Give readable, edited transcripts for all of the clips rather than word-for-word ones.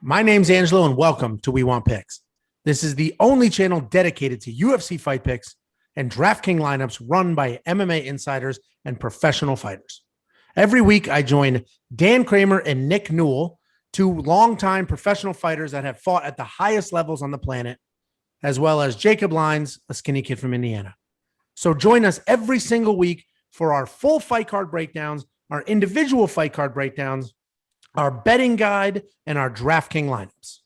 My name's Angelo, and welcome to We Want Picks. This is the only channel dedicated to UFC fight picks and DraftKings lineups run by MMA insiders and professional fighters. Every week, I join Dan Kramer and Nick Newell, two longtime professional fighters that have fought at the highest levels on the planet, as well as Jacob Lyons, a skinny kid from Indiana. So join us every single week for our full fight card breakdowns, our individual fight card breakdowns, our betting guide, and our DraftKings lineups.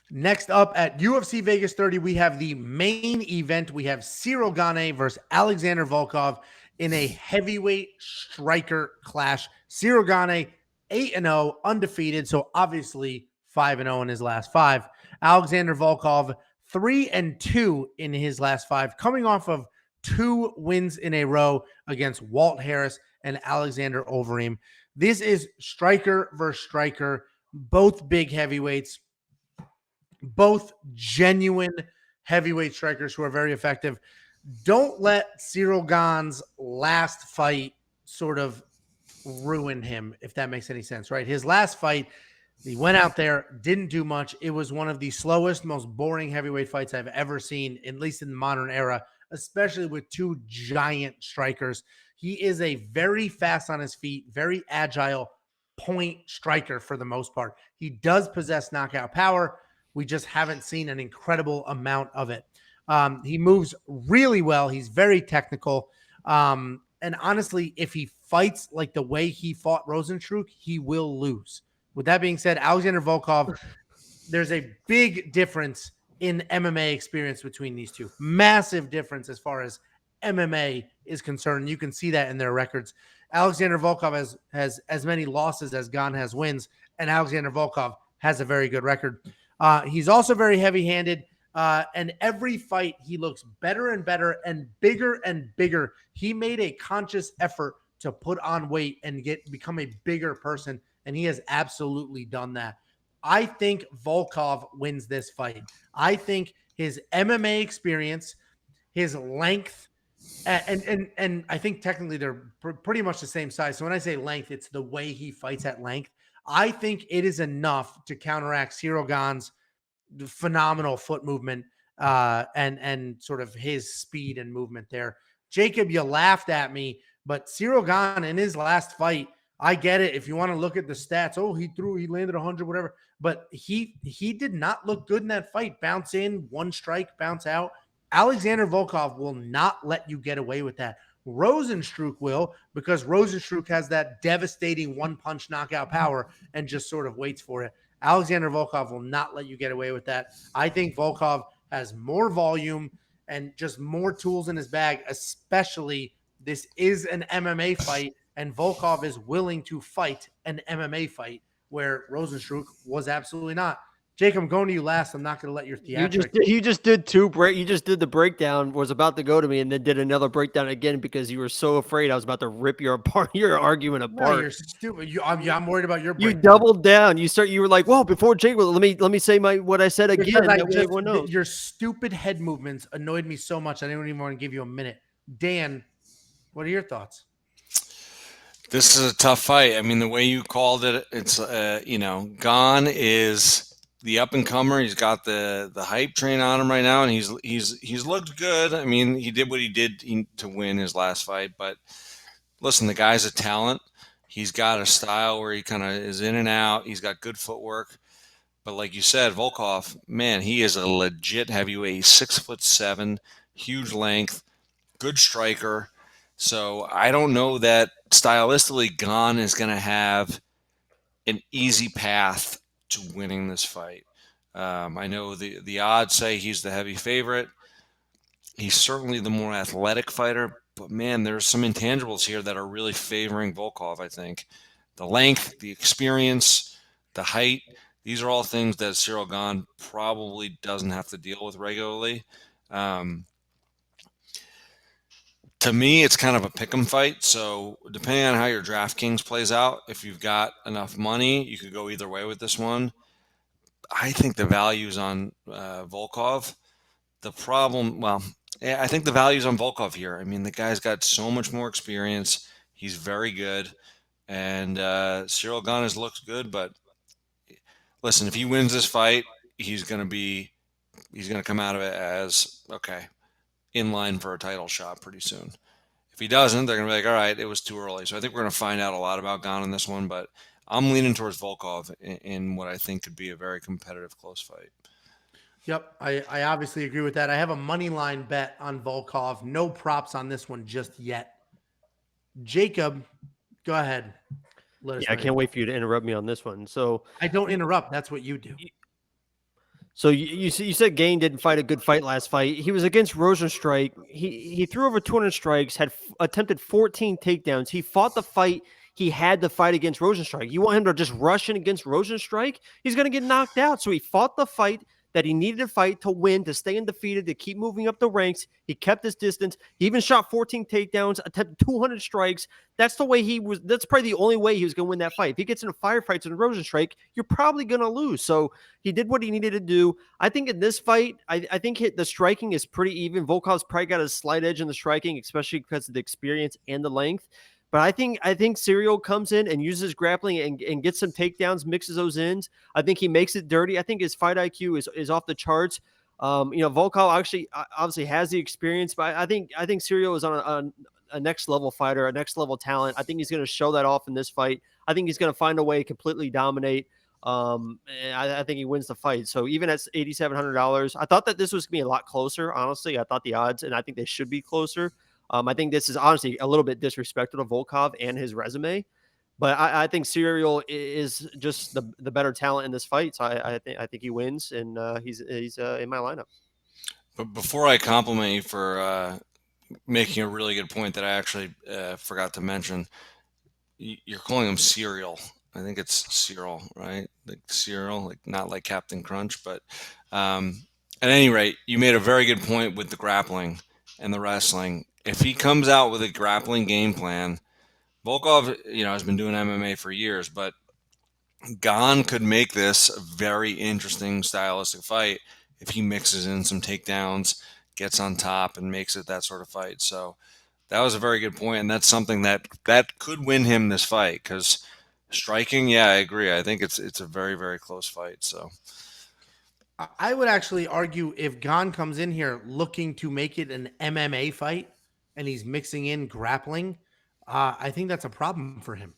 Next up at UFC Vegas 30, we have the main event. We have Ciryl Gane versus Alexander Volkov in a heavyweight striker clash. Ciryl Gane, 8-0, undefeated, so obviously 5-0 in his last five. Alexander Volkov, 3-2 in his last five, coming off of 2 wins in a row against Walt Harris and Alexander Overeem. This is striker versus striker, both big heavyweights, both genuine heavyweight strikers who are very effective. Don't let Ciryl Gane's last fight sort of ruin him, if that makes any sense, right? His last fight, he went out there, didn't do much. It was one of the slowest, most boring heavyweight fights I've ever seen, at least in the modern era, especially with 2 giant strikers. He is a very fast on his feet, very agile point striker for the most part. He does possess knockout power. We just haven't seen an incredible amount of it. He moves really well. He's very technical. And honestly, if he fights like the way he fought Rozenstruik, he will lose. With that being said, Alexander Volkov, there's a big difference in MMA experience between these two. Massive difference as far as MMA is concerned. You can see that in their records. Alexander Volkov has as many losses as Gane has wins, and Alexander Volkov has a very good record. He's also very heavy-handed, and every fight he looks better and better and bigger. He made a conscious effort to put on weight and become a bigger person, and he has absolutely done that. I think Volkov wins this fight. I think his MMA experience, his length, and I think technically they're pretty much the same size. So when I say length, it's the way he fights at length. I think it is enough to counteract Ciryl Gane's phenomenal foot movement and sort of his speed and movement there. Jacob, you laughed at me, but Ciryl Gane in his last fight, I get it. If you want to look at the stats, he landed 100, whatever. But he did not look good in that fight. Bounce in, 1 strike, bounce out. Alexander Volkov will not let you get away with that. Rozenstruik will, because Rozenstruik has that devastating 1-punch knockout power and just sort of waits for it. Alexander Volkov will not let you get away with that. I think Volkov has more volume and just more tools in his bag, especially this is an MMA fight, and Volkov is willing to fight an MMA fight where Rozenstruik was absolutely not. Jacob, I'm going to you last. I'm not going to let your theatrics. You just did the breakdown, was about to go to me, and then did another breakdown again because you were so afraid I was about to rip your argument apart. No, you're stupid. I'm worried about your breakdown. You doubled down. You were like, well, before Jacob, let me say what I said again. Everyone knows. Your stupid head movements annoyed me so much. I didn't even want to give you a minute. Dan, what are your thoughts? This is a tough fight. I mean, the way you called it, it's Gane is the up and comer. He's got the hype train on him right now, and he's looked good. I mean, he did what he did to win his last fight. But listen, the guy's a talent. He's got a style where he kind of is in and out. He's got good footwork. But like you said, Volkov, man, he is a legit heavyweight. He's 6'7", huge length, good striker. So I don't know that stylistically Gane is going to have an easy path to winning this fight. I know the odds say he's the heavy favorite. He's certainly the more athletic fighter, but man, there's some intangibles here that are really favoring Volkov, I think. The length, the experience, the height, these are all things that Ciryl Gane probably doesn't have to deal with regularly. To me, it's kind of a pick'em fight. So depending on how your DraftKings plays out, if you've got enough money, you could go either way with this one. I think the value's on Volkov. The problem, I think the value's on Volkov here. I mean, the guy's got so much more experience. He's very good. And Ciryl Gane has looked good, but listen, if he wins this fight, he's going to come out of it as, okay, in line for a title shot pretty soon. If he doesn't, they're going to be like, all right, it was too early. So I think we're going to find out a lot about Gane in this one, but I'm leaning towards Volkov in what I think could be a very competitive, close fight. Yep, I obviously agree with that. I have a money line bet on Volkov. No props on this one just yet. Jacob, go ahead. Let us Yeah, I know. can't wait for you to interrupt me on this one. So I don't interrupt. That's what you do. So you said Gane didn't fight a good fight last fight. He was against Rosenstrike. He threw over 200 strikes, had attempted 14 takedowns. He fought the fight he had to fight against Rosenstrike. You want him to just rush in against Rosenstrike? He's going to get knocked out. So he fought the fight that he needed to fight to win, to stay undefeated, to keep moving up the ranks. He kept his distance. He even shot 14 takedowns, attempted 200 strikes. That's the way he was. That's probably the only way he was going to win that fight. If he gets into firefights in Rosenstrike, you're probably going to lose. So he did what he needed to do. I think in this fight, I think the striking is pretty even. Volkov's probably got a slight edge in the striking, especially because of the experience and the length. But I think Ciryl comes in and uses grappling and gets some takedowns, mixes those in. I think he makes it dirty. I think his fight IQ is off the charts. Volkov actually obviously has the experience, but I think Ciryl is on a next level fighter, a next level talent. I think he's going to show that off in this fight. I think he's going to find a way to completely dominate. And I think he wins the fight. So even at $8,700, I thought that this was going to be a lot closer. Honestly, I thought the odds, and I think they should be closer. I think this is honestly a little bit disrespectful to Volkov and his resume, but I think Ciryl is just the better talent in this fight. So I think he wins, and he's in my lineup. But before I compliment you for making a really good point that I actually forgot to mention, you're calling him Ciryl. I think it's Ciryl, right? Like Ciryl, like not like Captain Crunch, but at any rate, you made a very good point with the grappling and the wrestling. If he comes out with a grappling game plan, Volkov, has been doing MMA for years, but Gane could make this a very interesting stylistic fight if he mixes in some takedowns, gets on top, and makes it that sort of fight. So that was a very good point, and that's something that could win him this fight because striking, yeah, I agree. I think it's a very, very close fight. So I would actually argue if Gane comes in here looking to make it an MMA fight and he's mixing in grappling, I think that's a problem for him.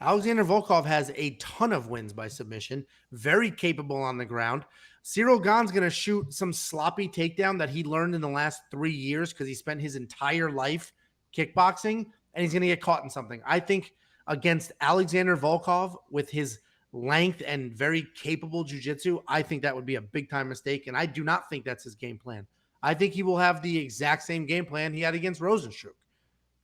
Alexander Volkov has a ton of wins by submission, very capable on the ground. Ciryl Gane's going to shoot some sloppy takedown that he learned in the last 3 years because he spent his entire life kickboxing, and he's going to get caught in something. I think against Alexander Volkov with his length and very capable jiu-jitsu, I think that would be a big-time mistake, and I do not think that's his game plan. I think he will have the exact same game plan he had against Rosenstruck.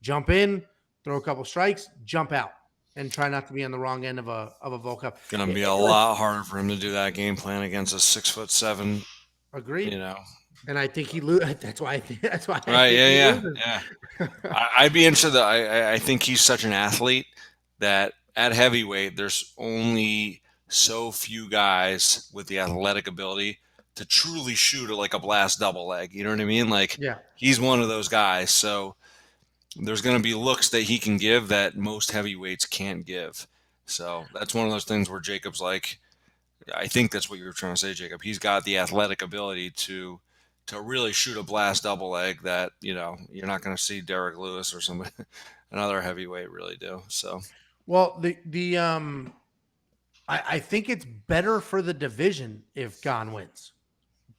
Jump in, throw a couple strikes, jump out, and try not to be on the wrong end of a Volkov. Going to be a lot harder for him to do that game plan against a 6'7". Agreed. And I think he loses. That's why. Right? Yeah. I'd be interested. I think he's such an athlete that at heavyweight, there's only so few guys with the athletic ability to truly shoot like a blast double leg. You know what I mean? Like, he's one of those guys. So there's going to be looks that he can give that most heavyweights can't give. So that's one of those things where Jacob's like, I think that's what you were trying to say, Jacob. He's got the athletic ability to really shoot a blast double leg that, you're not going to see Derek Lewis or somebody, another heavyweight really do. So, well, I think it's better for the division if Gane wins.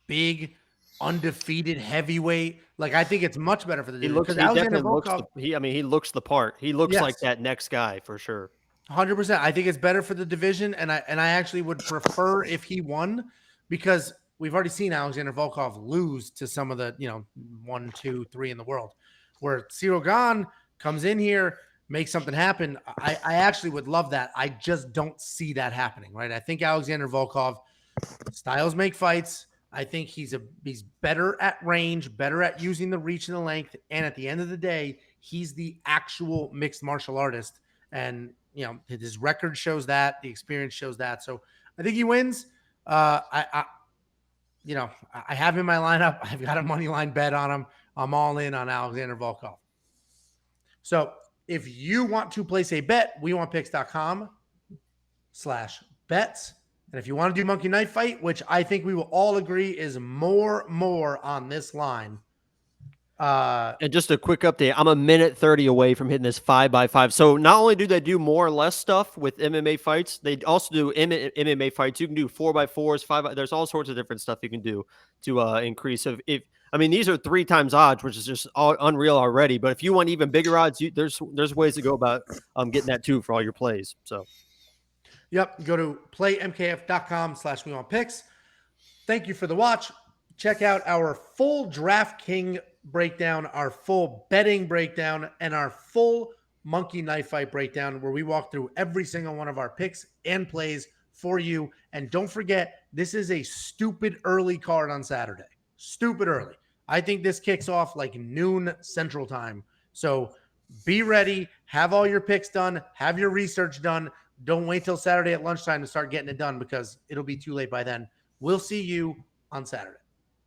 Big, undefeated heavyweight. Like, I think it's much better for the division. He definitely looks he looks the part. He looks like that next guy for sure. 100%. I think it's better for the division, and I actually would prefer if he won because we've already seen Alexander Volkov lose to some of the 1, 2, 3 in the world. Where Ciryl Gane comes in here, makes something happen. I actually would love that. I just don't see that happening, right? I think Alexander Volkov, styles make fights. I think he's better at range, better at using the reach and the length, and at the end of the day, he's the actual mixed martial artist. And his record shows that, the experience shows that. So I think he wins. I have him in my lineup. I've got a money line bet on him. I'm all in on Alexander Volkov. So if you want to place a bet, wewantpicks.com/bets. And if you want to do monkey knife fight, which I think we will all agree is more on this line. And just a quick update, I'm a minute 30 away from hitting this 5x5. So not only do they do more or less stuff with MMA fights, they also do MMA fights. You can do 4x4s, 5. There's all sorts of different stuff you can do to increase. If I mean, these are 3 times odds, which is just unreal already. But if you want even bigger odds, there's ways to go about getting that too for all your plays. So, yep, go to playmkf.com/wewantpicks. Thank you for the watch. Check out our full DraftKings breakdown, our full betting breakdown, and our full monkey knife fight breakdown, where we walk through every single one of our picks and plays for you. And don't forget, this is a stupid early card on Saturday. Stupid early. I think this kicks off like noon Central Time. So be ready. Have all your picks done. Have your research done. Don't wait till Saturday at lunchtime to start getting it done, because it'll be too late by then. We'll see you on Saturday.